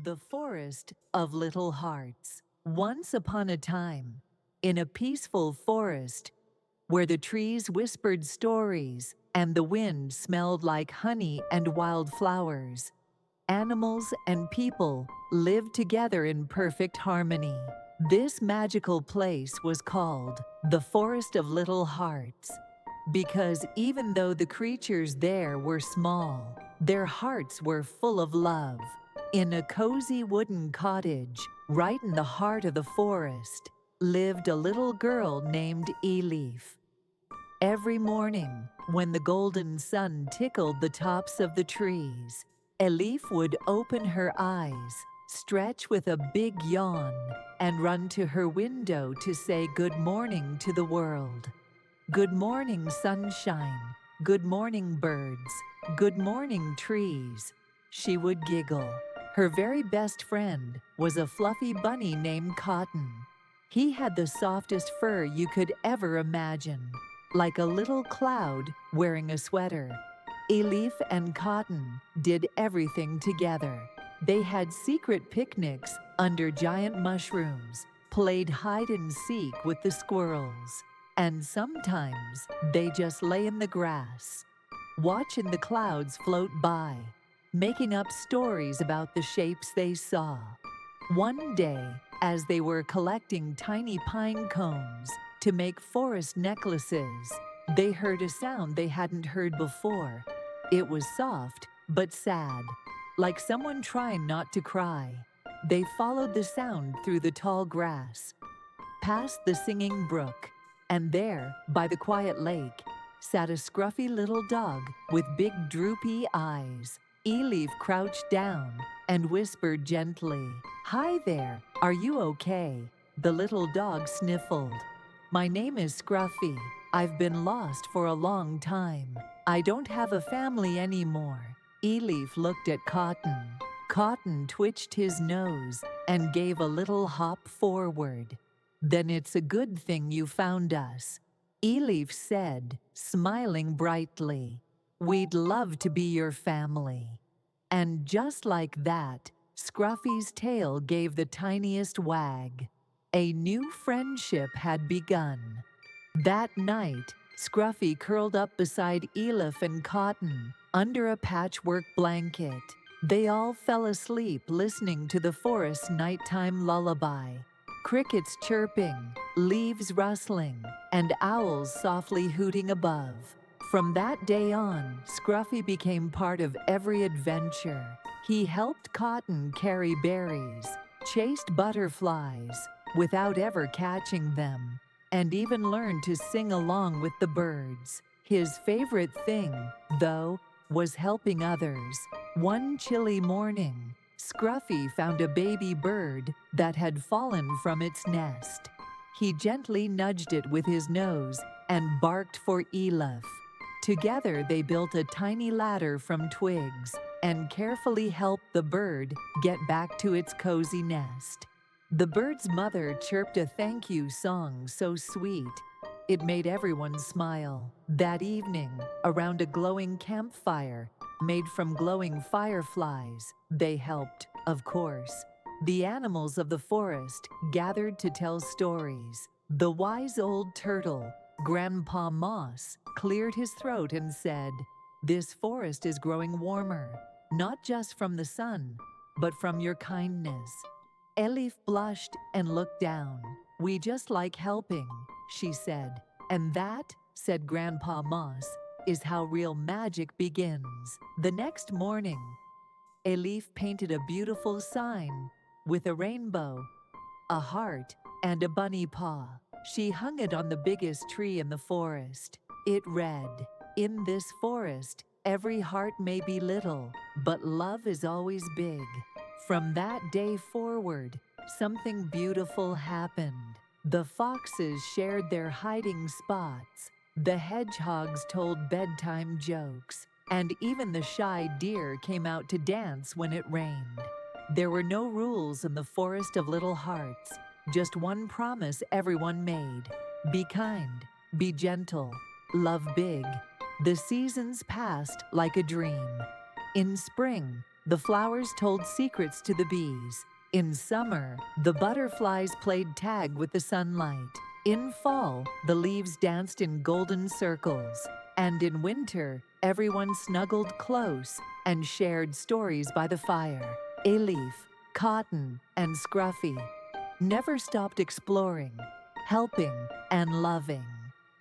The Forest of Little Hearts. Once upon a time, in a peaceful forest where the trees whispered stories and the wind smelled like honey and wildflowers, animals and people lived together in perfect harmony. This magical place was called the Forest of Little Hearts because even though the creatures there were small, their hearts were full of love. In a cozy wooden cottage, right in the heart of the forest, lived a little girl named Elif. Every morning, when the golden sun tickled the tops of the trees, Elif would open her eyes, stretch with a big yawn, and run to her window to say good morning to the world. Good morning, sunshine. Good morning, birds. Good morning, trees. She would giggle. Her very best friend was a fluffy bunny named Cotton. He had the softest fur you could ever imagine, like a little cloud wearing a sweater. Elif and Cotton did everything together. They had secret picnics under giant mushrooms, played hide and seek with the squirrels, and sometimes they just lay in the grass, watching the clouds float by, making up stories about the shapes they saw. One day, as they were collecting tiny pine cones to make forest necklaces, they heard a sound they hadn't heard before. It was soft but sad, like someone trying not to cry. They followed the sound through the tall grass, past the singing brook, and there, by the quiet lake, sat a scruffy little dog with big droopy eyes. Elif crouched down and whispered gently, "Hi there, are you okay?" The little dog sniffled. "My name is Scruffy. I've been lost for a long time. I don't have a family anymore." Elif looked at Cotton. Cotton twitched his nose and gave a little hop forward. "Then it's a good thing you found us," Elif said, smiling brightly. "We'd love to be your family." And just like that, Scruffy's tail gave the tiniest wag. A new friendship had begun. That night, Scruffy curled up beside Elif and Cotton under a patchwork blanket. They all fell asleep listening to the forest's nighttime lullaby. Crickets chirping, leaves rustling, and owls softly hooting above. From that day on, Scruffy became part of every adventure. He helped Cotton carry berries, chased butterflies without ever catching them, and even learned to sing along with the birds. His favorite thing, though, was helping others. One chilly morning, Scruffy found a baby bird that had fallen from its nest. He gently nudged it with his nose and barked for Elif. Together they built a tiny ladder from twigs and carefully helped the bird get back to its cozy nest. The bird's mother chirped a thank you song so sweet it made everyone smile. That evening, around a glowing campfire made from glowing fireflies, they helped, of course. The animals of the forest gathered to tell stories. The wise old turtle, Grandpa Moss, cleared his throat and said, "This forest is growing warmer, not just from the sun, but from your kindness." Elif blushed and looked down. "We just like helping," she said. "And that," said Grandpa Moss, "is how real magic begins." The next morning, Elif painted a beautiful sign with a rainbow, a heart, and a bunny paw. She hung it on the biggest tree in the forest. It read, "In this forest, every heart may be little, but love is always big." From that day forward, something beautiful happened. The foxes shared their hiding spots, the hedgehogs told bedtime jokes, and even the shy deer came out to dance when it rained. There were no rules in the Forest of Little Hearts, just one promise everyone made: be kind, be gentle, love big. The seasons passed like a dream. In spring, the flowers told secrets to the bees. In summer, the butterflies played tag with the sunlight. In fall, the leaves danced in golden circles. And in winter, everyone snuggled close and shared stories by the fire. A Leaf, Cotton, and Scruffy never stopped exploring, helping, and loving.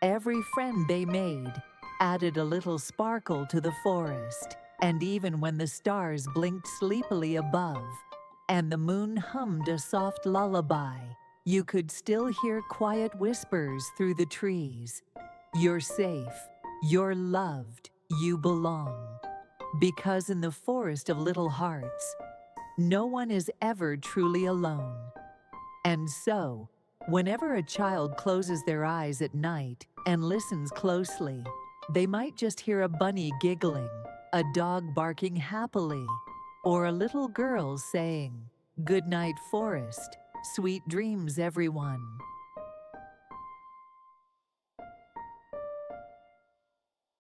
Every friend they made added a little sparkle to the forest. And even when the stars blinked sleepily above and the moon hummed a soft lullaby, you could still hear quiet whispers through the trees. You're safe, you're loved, you belong. Because in the forest of little hearts, no one is ever truly alone. And so, whenever a child closes their eyes at night and listens closely, they might just hear a bunny giggling, a dog barking happily, or a little girl saying, "Good night, forest. Sweet dreams, everyone."